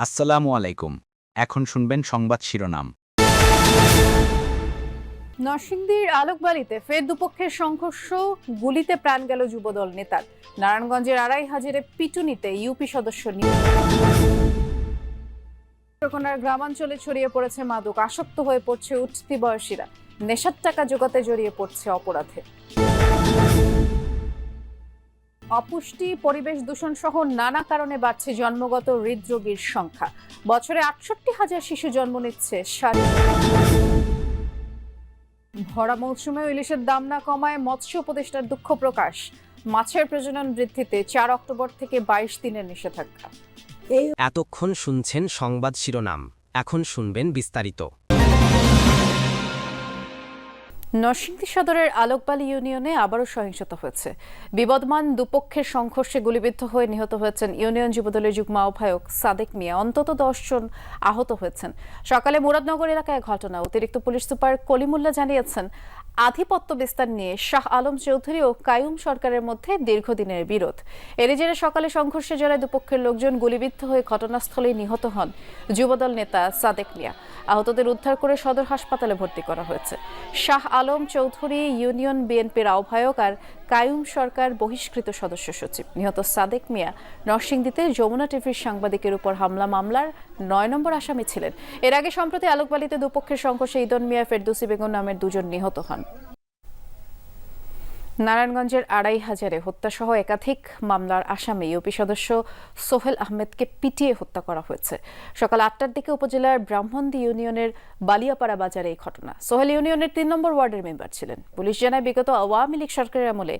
আসসালামু আলাইকুম। এখন শুনবেন সংবাদ শিরোনাম। নরসিংদীর আলোকবাড়িতে ফের দুপক্ষের সংঘর্ষ, গুলিতে প্রাণ গেল যুবদল নেতার। নারায়ণগঞ্জের আড়াইহাজারে পিটুনিতে ইউপি সদস্য নেত্রকোনার গ্রামাঞ্চলে ছড়িয়ে পড়েছে মাদক, আসক্ত হয়ে পড়ছে উঠতি বয়সীরা, নেশার টাকা জোগাতে জড়িয়ে পড়ছে অপরাধে। অপুষ্টি, পরিবেশ দূষণ সহ নানা কারণে বাড়ছে জন্মগত হৃদরোগীর সংখ্যা। বছরে 68,000 শিশু জন্ম নিচ্ছে। ভরা মৌসুমে ইলিশের দাম না কমায় মৎস্য উপদেষ্টার দুঃখ প্রকাশ। মাছের প্রজনন বৃদ্ধিতে 4 অক্টোবর থেকে 22 দিনের নিষেধাজ্ঞা। এতক্ষণ শুনছেন সংবাদ শিরোনাম, এখন শুনবেন বিস্তারিত। নরসিংদী সদরের আলোকবালি ইউনিয়নে আবারও সহিংসতা হয়েছে। বিবদমান দুপক্ষের সংঘর্ষে গুলিবিদ্ধ হয়ে নিহত হয়েছেন ইউনিয়ন যুবদলের যুগ্ম আহ্বায়ক সাদেক মিয়া। অন্তত 10 জন আহত হয়েছেন। সকালে মুরাদনগর এলাকায় ঘটনা। অতিরিক্ত পুলিশ সুপার কলিমুল্লাহ জানিয়েছেন, আধিপত্য বিস্তার নিয়ে শাহ আলম চৌধুরী ও কায়ুম সরকারের মধ্যে দীর্ঘদিনের বিরোধ। এর জেরে সকালে সংঘর্ষে জড়ায় দুপক্ষের লোকজন গুলিবিদ্ধ হয়ে ঘটনাস্থলেই নিহত হন যুবদল নেতা সাদেক মিয়া। আহতদের উদ্ধার করে সদর হাসপাতালে ভর্তি করা হয়েছে। শাহ আলম চৌধুরী ইউনিয়ন বিএনপির আহ্বায়ক আর কায়ুম সরকার বহিষ্কৃত সদস্য সচিব। নিহত সাদেক মিয়া নরসিংদীতে যমুনা টিভির সাংবাদিকের উপর হামলা মামলার 9 নম্বর আসামি ছিলেন। এর আগে সম্প্রতি আলোকবালিতে দুপক্ষের সংঘর্ষে ইদন মিয়া, ফেরদৌসী বেগম নামের 2 জন নিহত হন। নারায়ণগঞ্জের আড়াইহাজারে হত্যাসহ একাধিক মামলার আসামি ইউপি সদস্য সোহেল আহমেদকে পিটিয়ে হত্যা করা হয়েছে। সকাল 8টার দিকে উপজেলার ব্রাহ্মণদী ইউনিয়নের বালিয়াপাড়া বাজারে এই ঘটনা। সোহেল ইউনিয়নের 3 নম্বর ওয়ার্ডের মেম্বার ছিলেন। পুলিশ জানায়, বিগত আওয়ামী লীগ সরকারের আমলে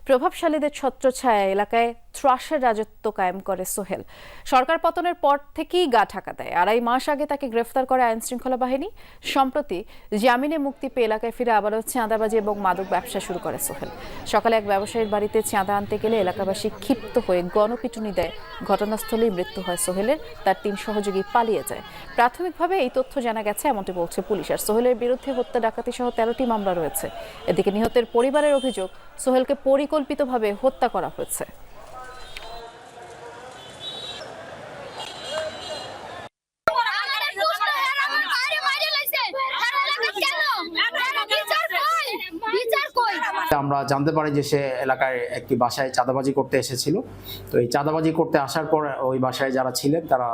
প্রভাবশালীদের ছত্রছায়া এলাকায় ত্রাসের রাজত্ব কায়েম করে সোহেল। সরকার পতনের পর থেকেই গা ঢাকা দেয়। 2.5 মাস আগে তাকে গ্রেফতার করে আইন শৃঙ্খলা বাহিনী। সম্প্রতি জামিনে মুক্তি পেয়ে এলাকায় ফিরে আবারও চাঁদাবাজি এবং মাদক ব্যবসা শুরু করে সোহেল। সকালে এক ব্যবসায়ীর বাড়িতে চাঁদা আনতে গেলে এলাকাবাসী ক্ষিপ্ত হয়ে গণপিটুনি দেয়। ঘটনাস্থলেই মৃত্যু হয় সোহেলের। তার 3 সহযোগী পালিয়ে যায়। প্রাথমিকভাবে এই তথ্য জানা গেছে, এমনটি বলছে পুলিশ। আর সোহেলের বিরুদ্ধে হত্যা, ডাকাতি সহ 13টি মামলা রয়েছে। এদিকে নিহতের পরিবারের অভিযোগ, সোহেলকে পরিকল্পিতভাবে হত্যা করা হয়েছে। আমরা জানতে পারি যে সে এলাকায় একটি বাসায় চাঁদাবাজি করতে এসেছিল। তো এই চাঁদাবাজি করতে আসার পর ওই বাসায় যারা ছিলেন তারা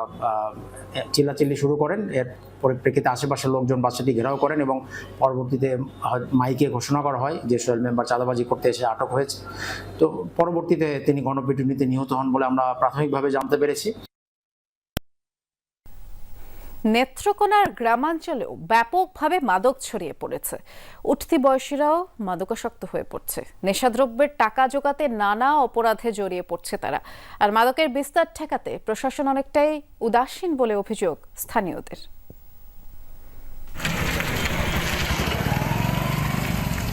চিল্লাচিল্লি শুরু করেন। এর পরিপ্রেক্ষিতে আশেপাশের লোকজন বাসাটি ঘেরাও করেন এবং পরবর্তীতে মাইকে ঘোষণা করা হয় যে সোহেল মেম্বার চাঁদাবাজি করতে এসে আটক হয়েছে। তো পরবর্তীতে তিনি গণপিটুনিতে নিহত হন বলে আমরা প্রাথমিকভাবে জানতে পেরেছি। নেত্রকোনার গ্রামাঞ্চলেও ব্যাপকভাবে মাদক ছড়িয়ে পড়েছে। উঠতি বয়সীরাও মাদকাসক্ত হয়ে পড়ছে। নেশাদ্রব্যের টাকা জোগাতে নানা অপরাধে জড়িয়ে পড়ছে তারা। আর মাদকের বিস্তার ঠেকাতে প্রশাসন অনেকটাই উদাসীন বলে অভিযোগ স্থানীয়দের।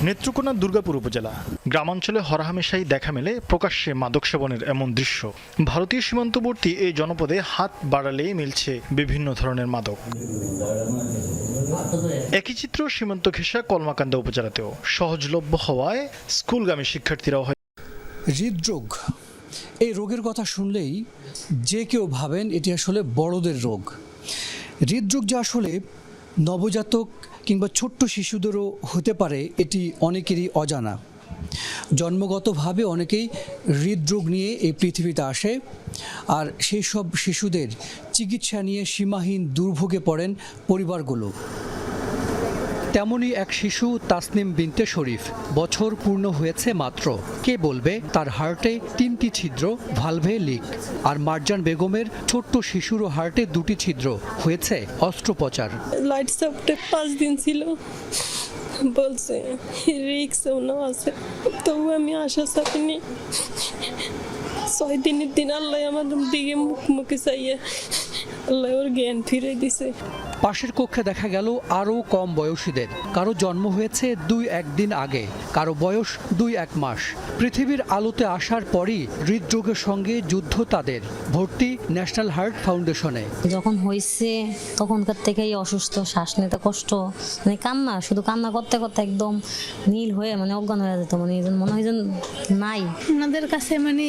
নেত্রকোনার দুর্গাপুর উপজেলা গ্রামাঞ্চলে হরহামেশাই দেখা মেলে প্রকাশ্যে মাদক সেবনের এমন দৃশ্য। ভারতীয় সীমান্তবর্তী এই জনপদে হাত বাড়ালেই মিলছে বিভিন্ন ধরনের মাদক। একই চিত্র সীমান্ত ঘেঁষা কলমাকান্দা উপজেলাতেও। সহজলভ্য হওয়ায় স্কুলগামী শিক্ষার্থীরাও হয়। হৃদরোগ, এই রোগের কথা শুনলেই যে কেউ ভাবেন এটি আসলে বড়দের রোগ। হৃদরোগ যে আসলে নবজাতক কিংবা ছোট্ট শিশুদেরও হতে পারে, এটি অনেকেরই অজানা। জন্মগতভাবে অনেকেই হৃদরোগ নিয়ে এই পৃথিবীতে আসে, আর সেই সব শিশুদের চিকিৎসা নিয়ে সীমাহীন দুর্ভোগে পড়েন পরিবারগুলো। তেমনই এক শিশু তাসনিম বিনতে শরীফ। বছর পূর্ণ হয়েছে মাত্র। কে বলবে তার হার্টে 3টি ছিদ্র, ভালভে লিক। আর মারজান বেগমের ছোট্ট শিশুরও হার্টে 2টি ছিদ্র, হয়েছে অস্ত্রোপচার। লাইট সাপোর্টে 5 দিন ছিল, বলছে রিক্সও না আছে, তবু আমি আশা ছাড়িনি। 6 দিনের দিন আল্লাহ আমাদের দিকে মুখে চাইয়ে আল্লাহ ওর জ্ঞান ফিরে দিছে। পাশের কক্ষে দেখা গেল আরও কম বয়সীদের। কারো জন্ম হয়েছে 2-1 দিন আগে, কারো বয়স 2-1 মাস। পৃথিবীর আলোতে আসার পরই হৃদরোগের সঙ্গে যুদ্ধ তাদের। ভর্তি ন্যাশনাল হার্ট ফাউন্ডেশনে। যখন হয়েছে তখনকার থেকেই অসুস্থ, শ্বাস নিতে কষ্ট, মানে কান্না, শুধু কান্না করতে করতে একদম নীল হয়ে মানে অজ্ঞান হয়ে যেত, মানে মনে হয় যেন নাই। ওনাদের কাছে মানে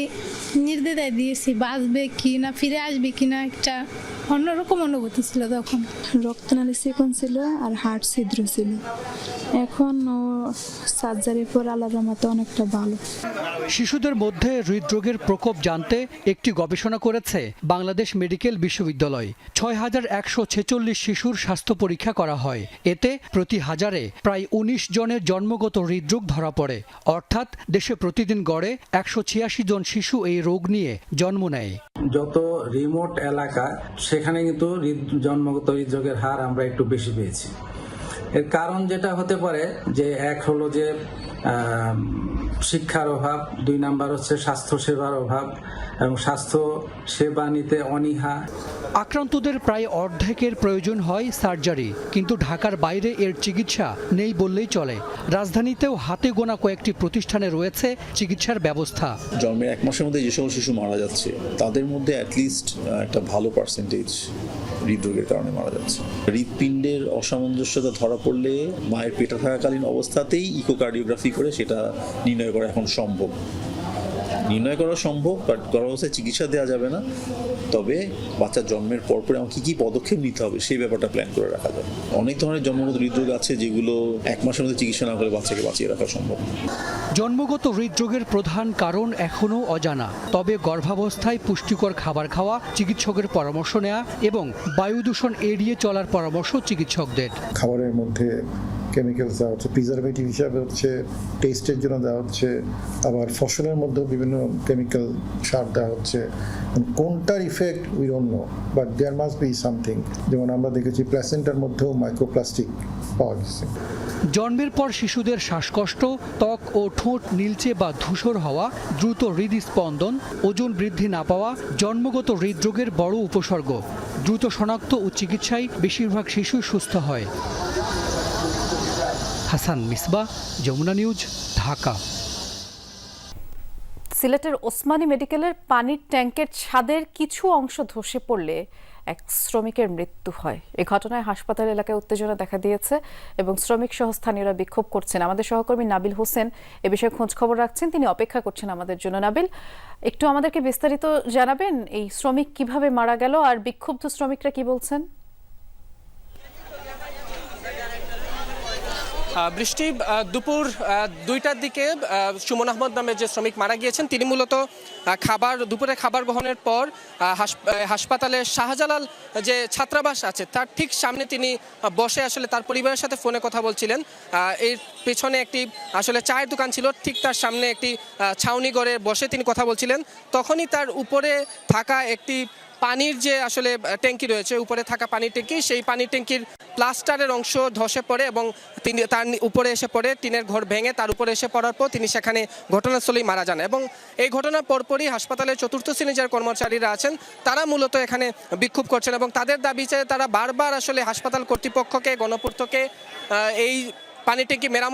নির্দ্বিধায় দিয়েছি, বাঁচবে কি না, ফিরে আসবে কি না, একটা অন্যরকম অনুভূতি ছিল তখন। রক্তনালী চিকন ছিল আর হার্ট ছিদ্র ছিল। এখন ও সার্জারির পর আল্লাহর রহমতে অনেকটা ভালো। শিশুদের মধ্যে হৃদরোগের প্রকোপ জানতে একটি গবেষণা করেছে বাংলাদেশ মেডিকেল বিশ্ববিদ্যালয়। 6146 শিশুর স্বাস্থ্য পরীক্ষা করা হয়। এতে প্রতি হাজারে প্রায় 19 জনের জন্মগত হৃদরোগ ধরা পড়ে। অর্থাৎ দেশে প্রতিদিন গড়ে 186 জন শিশু এই রোগ নিয়ে জন্ম নেয়। যত রিমোট এলাকা সেখানে কিন্তু জন্মগত হৃদরোগের হার আমরা একটু বেশি পেয়েছি। এর কারণ যেটা হতে পারে যে এক হলো যে শিক্ষার অভাব, 2 নাম্বার হচ্ছে স্বাস্থ্য সেবার অভাব এবং স্বাস্থ্য সেবা নিতে অনীহা। আক্রান্তদের প্রায় অর্ধেকের প্রয়োজন হয় সার্জারি, কিন্তু ঢাকার বাইরে এর চিকিৎসা নেই বললেই চলে। রাজধানীতেও হাতে গোনা কয়েকটি প্রতিষ্ঠানে রয়েছে চিকিৎসার ব্যবস্থা। জন্মের 1 মাসের মধ্যে যে সকল শিশু মারা যাচ্ছে তাদের মধ্যে অ্যাটলিস্ট একটা ভালো পার্সেন্টেজ হৃদরোগের কারণে মারা যাচ্ছে। হৃৎপিণ্ডের অসামঞ্জস্যতা ধরা পড়লে মায়ের পেটে থাকাকালীন অবস্থাতেই ইকোকার্ডিওগ্রাফি করে সেটা নির্ণয় করা এখন সম্ভব। নির্ণয় করা সম্ভব, বাট গর্ভাবস্থায় চিকিৎসা দেওয়া যাবে না। তবে বাচ্চার জন্মের পরপরে আমার কী পদক্ষেপ নিতে হবে সেই ব্যাপারটা প্ল্যান করে রাখা যাবে। অনেক ধরনের জন্মগত হৃদরোগ আছে যেগুলো 1 মাসের মধ্যে চিকিৎসা না করে বাচ্চাকে বাঁচিয়ে রাখা সম্ভব। জন্মগত হৃদরোগের প্রধান কারণ এখনও অজানা। তবে গর্ভাবস্থায় পুষ্টিকর খাবার খাওয়া, চিকিৎসকের পরামর্শ নেওয়া এবং বায়ু দূষণ এড়িয়ে চলার পরামর্শ চিকিৎসকদের। খাবারের মধ্যে কেমিক্যালস দেওয়া হচ্ছে, প্রিজারভেটিভ হিসাবে হচ্ছে, টেস্টের জন্য দেওয়া হচ্ছে, আবার ফসলের মধ্যেও বিভিন্ন কেমিক্যাল সার দেওয়া হচ্ছে। কোনটার effect we don't know, but there must be something. যেমন আমরা দেখেছি প্ল্যাসেন্টার মধ্যেও মাইক্রোপ্লাস্টিক পাওয়া গেছে। জন্মের পর শিশুদের শ্বাসকষ্ট, ত্বক ও ঠোঁট নীলচে বা ধূসর হওয়া, দ্রুত হৃদস্পন্দন, ওজন বৃদ্ধি না পাওয়া জন্মগত হৃদরোগের বড় উপসর্গ। দ্রুত শনাক্ত ও চিকিৎসায় বেশিরভাগ শিশু সুস্থ হয়। হাসান মিসবাহ, যমুনা নিউজ, ঢাকা। সিলেটের ওসমানী মেডিকেলের পানির ট্যাঙ্কের ছাদের কিছু অংশ ধসে পড়লে এক শ্রমিকের মৃত্যু হয়। এই ঘটনায় হাসপাতাল এলাকায় উত্তেজনা দেখা দিয়েছে এবং শ্রমিক সহ স্থানীয়রা বিক্ষোভ করছেন। আমাদের সহকর্মী নাবিল হোসেন এ বিষয়ে খোঁজ খবর রাখছেন, তিনি অপেক্ষা করছেন আমাদের জন্য। নাবিল, একটু আমাদেরকে বিস্তারিত জানাবেন এই শ্রমিক কিভাবে মারা গেল আর বিক্ষুব্ধ শ্রমিকরা কি বলছেন? বৃষ্টি, দুপুর 2টার দিকে সুমন আহমদ নামে যে শ্রমিক মারা গিয়েছেন তিনি মূলত দুপুরে খাবার গ্রহণের পর হাসপাতালের শাহজালাল যে ছাত্রাবাস আছে তার ঠিক সামনে তিনি বসে আসলে তার পরিবারের সাথে ফোনে কথা বলছিলেন। এর পেছনে একটি আসলে চায়ের দোকান ছিল, ঠিক তার সামনে একটি ছাউনি ঘরে বসে তিনি কথা বলছিলেন। তখনই তার উপরে থাকা একটি পানির যে আসলে ট্যাঙ্কি রয়েছে, উপরে থাকা পানির ট্যাঙ্কি, সেই পানির ট্যাঙ্কির প্লাস্টারের অংশ ধসে পড়ে এবং তিনি তার উপরে এসে পড়ে, টিনের ঘর ভেঙে তার উপরে এসে পড়ার পর তিনি সেখানে ঘটনাস্থলেই মারা যান। এবং এই ঘটনার পরপরই হাসপাতালের 4th শ্রেণীর যারা কর্মচারীরা আছেন তারা মূলত এখানে বিক্ষোভ করছেন এবং তাদের দাবি চাই তারা বারবার আসলে হাসপাতাল কর্তৃপক্ষকে, গণপূর্তকে এই পানির ট্যাঙ্কি মেরামত